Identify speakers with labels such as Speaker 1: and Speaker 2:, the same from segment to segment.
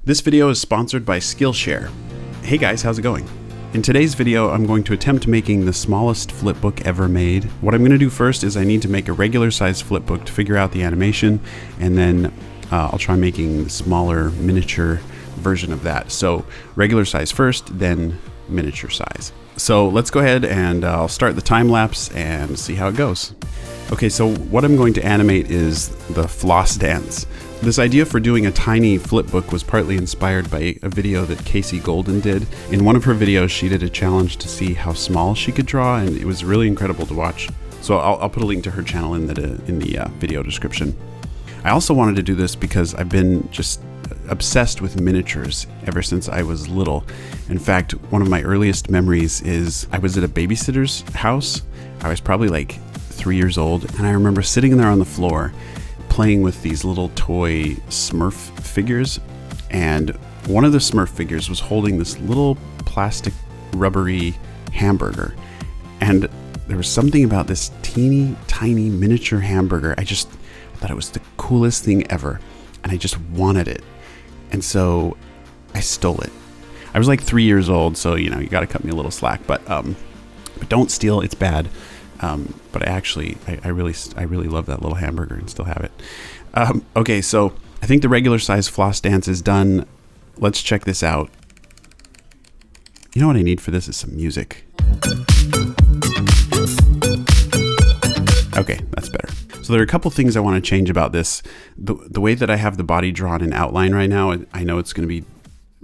Speaker 1: This video is sponsored by Skillshare. Hey guys, how's it going? In today's video, I'm going to attempt making the smallest flipbook ever made. What I'm going to do first is I need to make a regular size flipbook to figure out the animation, and then I'll try making the smaller miniature version of that. So regular size first, then miniature size. So let's go ahead and I'll start the time lapse and see how it goes. Okay, so what I'm going to animate is the floss dance. This idea for doing a tiny flipbook was partly inspired by a video that Casey Golden did. In one of her videos, she did a challenge to see how small she could draw, and it was really incredible to watch. So I'll put a link to her channel in the video description. I also wanted to do this because I've been just obsessed with miniatures ever since I was little. In fact, one of my earliest memories is I was at a babysitter's house. I was probably like 3 years old, and I remember sitting there on the floor playing with these little toy Smurf figures, and one of the Smurf figures was holding this little plastic rubbery hamburger, and there was something about this teeny tiny miniature hamburger. I thought it was the coolest thing ever, and I just wanted it, and so I stole it. I was like 3 years old, so you gotta cut me a little slack, but don't steal, it's bad. But I really love that little hamburger and still have it. Okay, so I think the regular size floss dance is done. Let's check this out. You know what I need for this is some music. Okay, that's better. So there are a couple things I want to change about this. The way that I have the body drawn in outline right now, I know it's going to be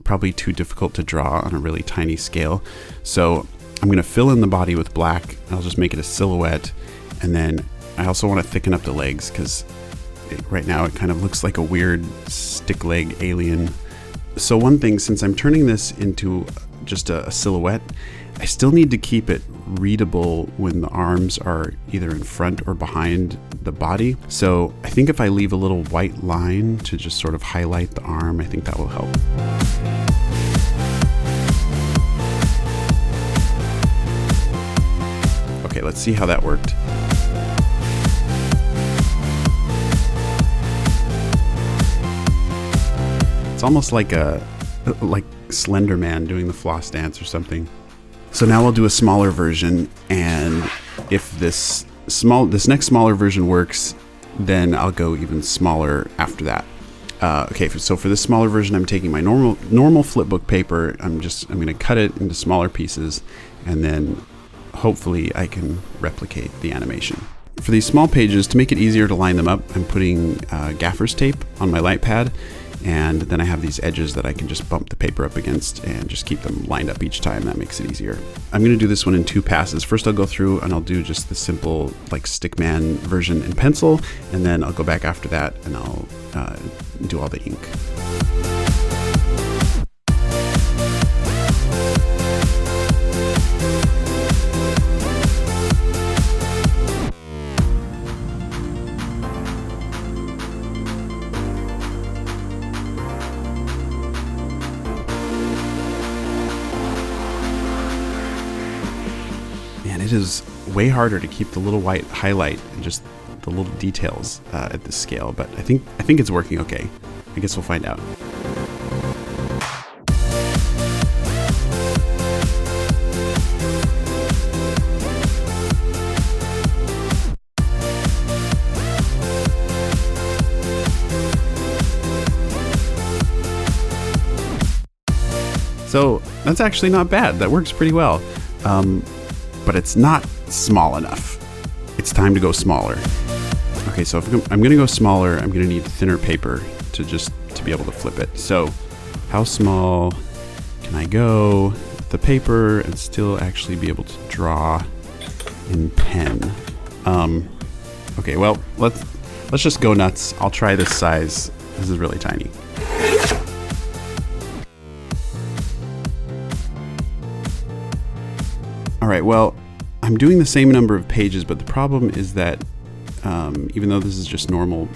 Speaker 1: probably too difficult to draw on a really tiny scale. So I'm going to fill in the body with black. I'll just make it a silhouette. And then I also want to thicken up the legs because right now it kind of looks like a weird stick leg alien. So one thing, since I'm turning this into just a silhouette, I still need to keep it readable when the arms are either in front or behind the body. So I think if I leave a little white line to just sort of highlight the arm, I think that will help. Okay, let's see how that worked. It's almost like Slender Man doing the floss dance or something. So now I'll do a smaller version, and if this next smaller version works, then I'll go even smaller after that. Okay, so for this smaller version, I'm taking my normal flipbook paper. I'm going to cut it into smaller pieces, and then hopefully I can replicate the animation. For these small pages, to make it easier to line them up, I'm putting gaffers tape on my light pad, and then I have these edges that I can just bump the paper up against and just keep them lined up each time. That makes it easier. I'm going to do this one in 2 passes. First I'll go through and I'll do just the simple like stickman version in pencil, and then I'll go back after that and I'll do all the ink. It is way harder to keep the little white highlight and just the little details at this scale, but I think it's working okay. I guess we'll find out. So that's actually not bad. That works pretty well. But it's not small enough. It's time to go smaller. Okay, so if I'm gonna go smaller, I'm gonna need thinner paper to be able to flip it. So how small can I go with the paper and still actually be able to draw in pen? Okay, well, let's just go nuts. I'll try this size. This is really tiny. All right, well, I'm doing the same number of pages, but the problem is that even though this is just normal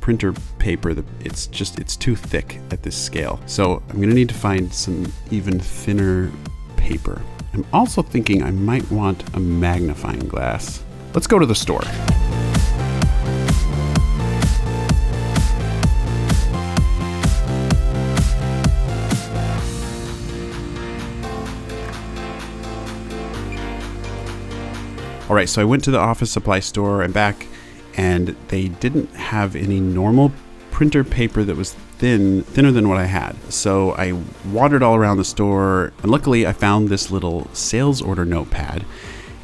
Speaker 1: printer paper, it's too thick at this scale. So I'm gonna need to find some even thinner paper. I'm also thinking I might want a magnifying glass. Let's go to the store. All right, so I went to the office supply store and back, and they didn't have any normal printer paper that was thinner than what I had. So I wandered all around the store, and luckily I found this little sales order notepad.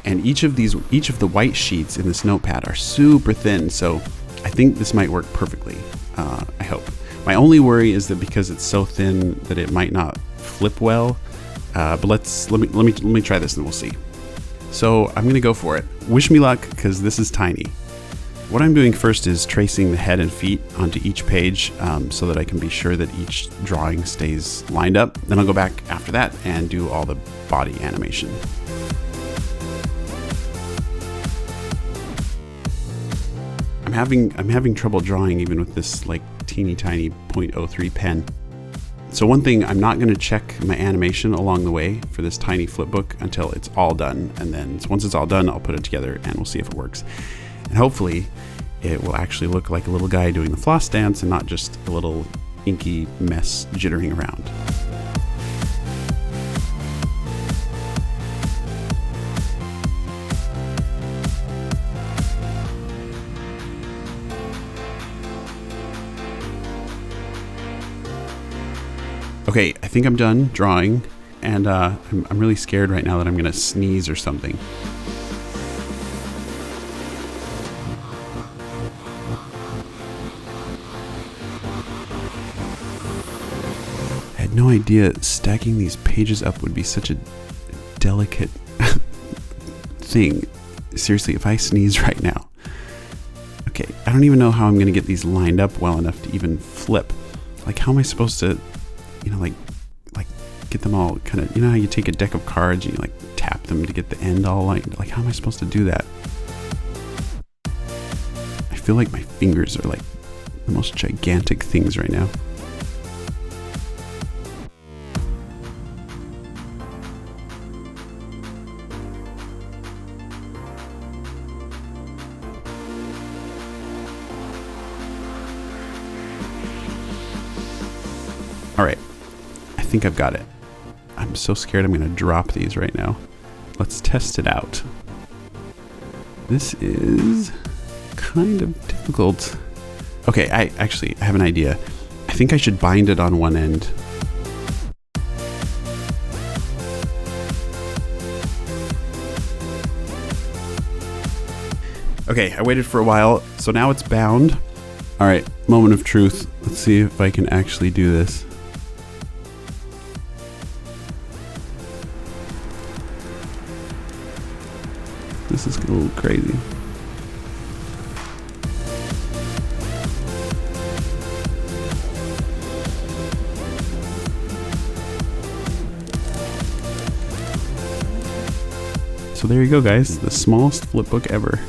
Speaker 1: And each of the white sheets in this notepad are super thin, so I think this might work perfectly. I hope. My only worry is that because it's so thin that it might not flip well. But let me try this and we'll see. So I'm gonna go for it. Wish me luck, because this is tiny. What I'm doing first is tracing the head and feet onto each page so that I can be sure that each drawing stays lined up. Then I'll go back after that and do all the body animation. I'm having trouble drawing even with this like teeny tiny 0.03 pen. So one thing, I'm not going to check my animation along the way for this tiny flipbook until it's all done. And then once it's all done, I'll put it together and we'll see if it works. And hopefully it will actually look like a little guy doing the floss dance and not just a little inky mess jittering around. Okay, I think I'm done drawing, and I'm really scared right now that I'm gonna sneeze or something. I had no idea stacking these pages up would be such a delicate thing. Seriously, if I sneeze right now. Okay, I don't even know how I'm gonna get these lined up well enough to even flip. Like, how am I supposed to, like get them all kind of, how you take a deck of cards and you like tap them to get the end all lined? Like, how am I supposed to do that? I feel like my fingers are like the most gigantic things right now. All right, I think I've got it. I'm so scared I'm gonna drop these right now. Let's test it out. This is kind of difficult. Okay, I have an idea. I think I should bind it on one end. Okay, I waited for a while, so now it's bound. All right, moment of truth. Let's see if I can actually do this. This is a little crazy. So there you go, guys, the smallest flipbook ever.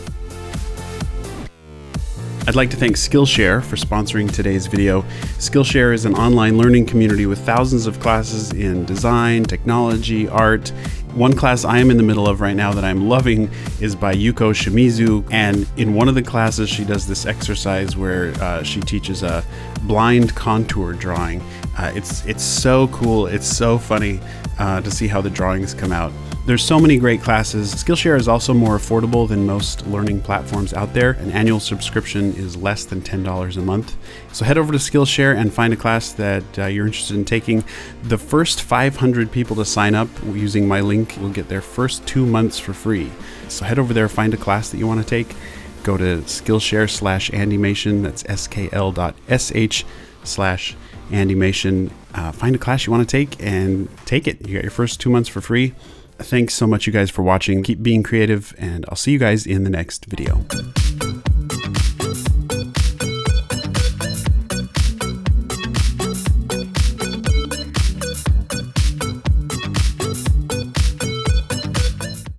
Speaker 1: I'd like to thank Skillshare for sponsoring today's video. Skillshare is an online learning community with thousands of classes in design, technology, art. One class I am in the middle of right now that I'm loving is by Yuko Shimizu, and in one of the classes she does this exercise where she teaches a blind contour drawing. It's so cool, it's so funny to see how the drawings come out. There's so many great classes. Skillshare is also more affordable than most learning platforms out there. An annual subscription is less than $10 a month. So head over to Skillshare and find a class that you're interested in taking. The first 500 people to sign up using my link will get their first 2 months for free. So head over there, find a class that you want to take. Go to Skillshare/Andymation, that's skl.sh/Andymation. Find a class you want to take and take it. You got your first 2 months for free. Thanks so much, you guys, for watching. Keep being creative, and I'll see you guys in the next video.